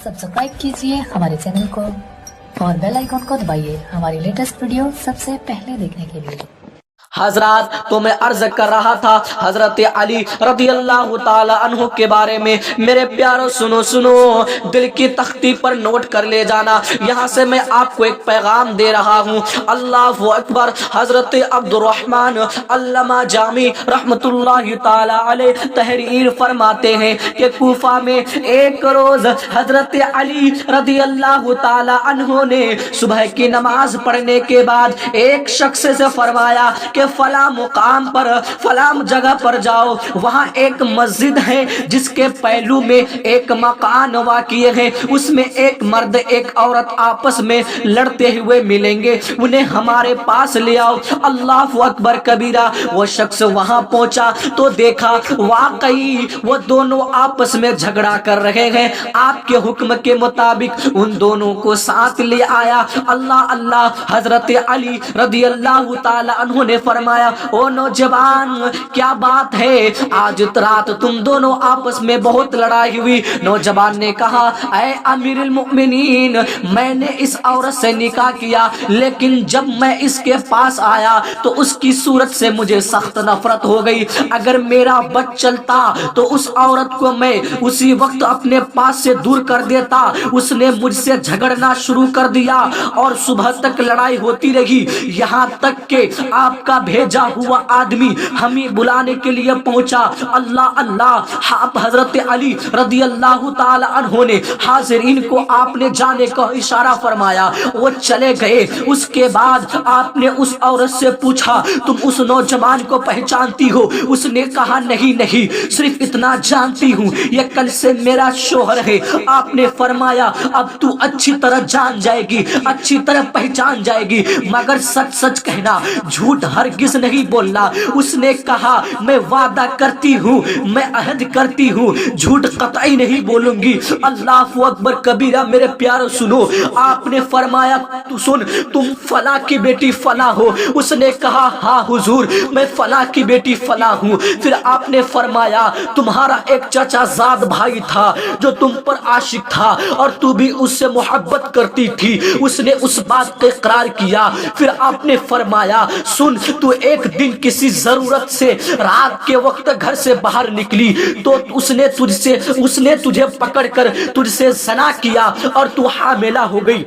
Subscribe कीजिए हमारे channel को और बेल आइकन को दबाइए हमारी लेटेस्ट वीडियो सबसे पहले देखने के लिए। हजरत तो मैं अर्ज कर रहा था हजरत अली रदी अल्लाह ताला अन्हु के बारे में। मेरे प्यारो सुनो सुनो, दिल की तख्ती पर नोट कर ले जाना। यहाँ से मैं आपको एक पैगाम दे रहा हूँ। अल्लाह अकबर। हजरत अब्दुर्रहमान अल्लामा जामी रहमतुल्लाह ताला अलैह तहरीर फरमाते हैं कि कूफा में एक रोज हजरत अली रदी अल्लाह ताला अन्हु ने सुबह की नमाज पढ़ने के बाद एक शख्स से फरमाया कि फला मुकाम पर फला जगह पर जाओ, वहाँ एक मस्जिद है जिसके पहलू में एक मकान वाक़ई है, उसमें एक मर्द एक औरत आपस में लड़ते हुए मिलेंगे, उन्हें हमारे पास ले आओ। अल्लाह अकबर कबीरा। वो शख्स वहाँ पहुँचा तो देखा वाकई वो दोनों आपस में झगड़ा कर रहे हैं। आपके हुक्म के मुताबिक उन दोनों को साथ ले आया। अल्लाह अल्लाह। हजरत अली रदी अल्लाह ताला अन्हु ने फरमाया, ओ नौजवान क्या बात है, आज रात तुम दोनों आपस में बहुत लड़ाई हुई। नौजवान ने कहा, ऐ अमीरुल मोमिनीन, मैंने इस औरत से निकाह किया, लेकिन जब मैं इसके पास आया तो उसकी सूरत से मुझे सख्त नफरत हो गई। अगर मेरा बच चलता तो उस औरत को मैं उसी वक्त अपने पास से दूर कर देता। उसने मुझसे झगड़ना शुरू कर दिया और सुबह तक लड़ाई होती रही, यहाँ तक के आपका भेजा हुआ आदमी हमें बुलाने के लिए पहुंचा। अल्लाह अल्लाह। आप हजरत अली रदी अल्लाह ताला अन्हु ने हाजिरीन को आपने जाने का इशारा फरमाया, वो चले गए। उसके बाद आपने उस औरत से पूछा, तुम उस नौजवान को पहचानती हो? उसने कहा, नहीं नहीं, सिर्फ इतना जानती हूँ, ये कल से मेरा शोहर है। आपने फरमाया, अब तू अच्छी तरह जान जाएगी, अच्छी तरह पहचान जाएगी, मगर सच सच कहना, झूठ हरगिज नहीं बोलना। उसने कहा, मैं वादा करती हूँ, मैं अहद करती हूँ, झूठ कतई नहीं बोलूंगी। अल्लाह अकबर कबीरा। मेरे प्यारो सुनो, आपने फरमाया, तू सुन, तुम फला की बेटी फला हो? उसने कहा, हाँ हुजूर, मैं फला की बेटी फला हूँ। फिर आपने फरमाया, तुम्हारा एक चाचा जाद भाई था जो तुम पर आशिक था और तू भी उससे मोहब्बत करती थी। उसने उस बात का इकरार किया। फिर आपने फरमाया, सुन, तू एक दिन किसी जरूरत से रात के वक्त घर से बाहर निकली तो उसने तुझे पकड़कर तुझसे ज़ना किया और तू हामिला हो गई।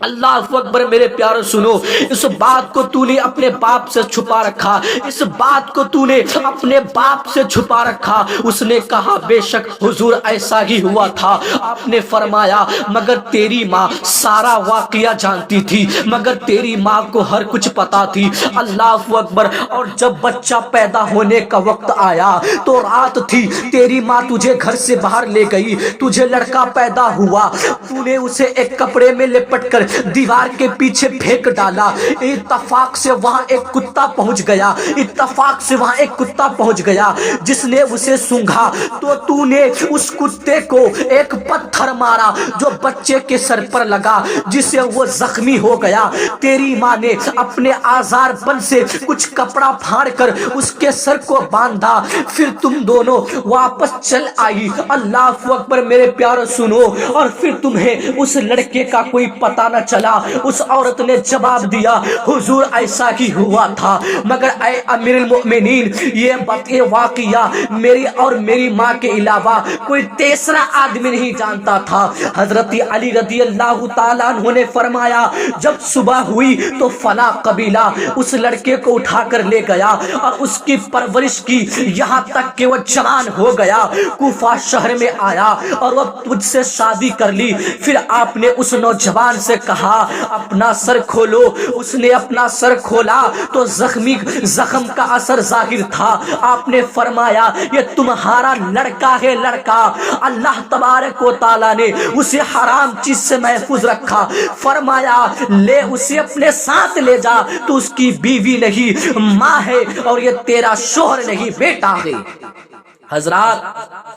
अल्लाह अकबर। मेरे प्यारे सुनो, इस बात को तूने अपने बाप से छुपा रखा, इस बात को तूने अपने बाप से छुपा रखा। उसने कहा, बेशक हुजूर ऐसा ही हुआ था। आपने फरमाया, मगर तेरी माँ सारा वाकया जानती थी, मगर तेरी माँ को हर कुछ पता थी। अल्लाह अकबर। और जब बच्चा पैदा होने का वक्त आया तो रात थी, तेरी माँ तुझे घर से बाहर ले गई, तुझे लड़का पैदा हुआ, तूने उसे एक कपड़े में लिपट कर दीवार के पीछे फेंक डाला। इत्तफाक से वहां एक कुत्ता पहुंच गया, इत्तफाक से वहां एक कुत्ता पहुंच गया जिसने उसे सूंघा, तो तूने उस कुत्ते को एक पत्थर मारा जो बच्चे के सर पर लगा, जिससे वो जख्मी हो गया। तेरी माँ ने अपने आजार बल से कुछ कपड़ा फाड़ कर उसके सर को बांधा, फिर तुम दोनों वापस चल आई। अल्लाह अकबर। मेरे प्यारे सुनो, और फिर तुम्हें उस लड़के का कोई पता न चला। उस औरत ने जवाब दिया, हुजूर ऐसा ही हुआ था, मगर ऐ अमीरुल मोमिनीन, ये वाकया मेरी और मेरी माँ के अलावा कोई तीसरा आदमी नहीं जानता था। हजरत अली रदी अल्लाह ताला अन्हु ने फरमाया, जब सुबह हुई तो फला कबीला उस लड़के को उठाकर ले गया और उसकी परवरिश की, यहाँ तक कि वो जवान हो गया, कूफा शहर में आया और वो तुझसे शादी कर ली। फिर आपने उस नौजवान से कहा, अपना सर खोलो। उसने अपना सर खोला तो जख्म का असर जाहिर था। आपने फरमाया, ये तुम्हारा लड़का है, लड़का। अल्लाह तबारक व तआला ने उसे हराम चीज से महफूज रखा। फरमाया, ले उसे अपने साथ ले जा, तो उसकी बीवी नहीं माँ है और ये तेरा शोहर नहीं बेटा है। हजरात,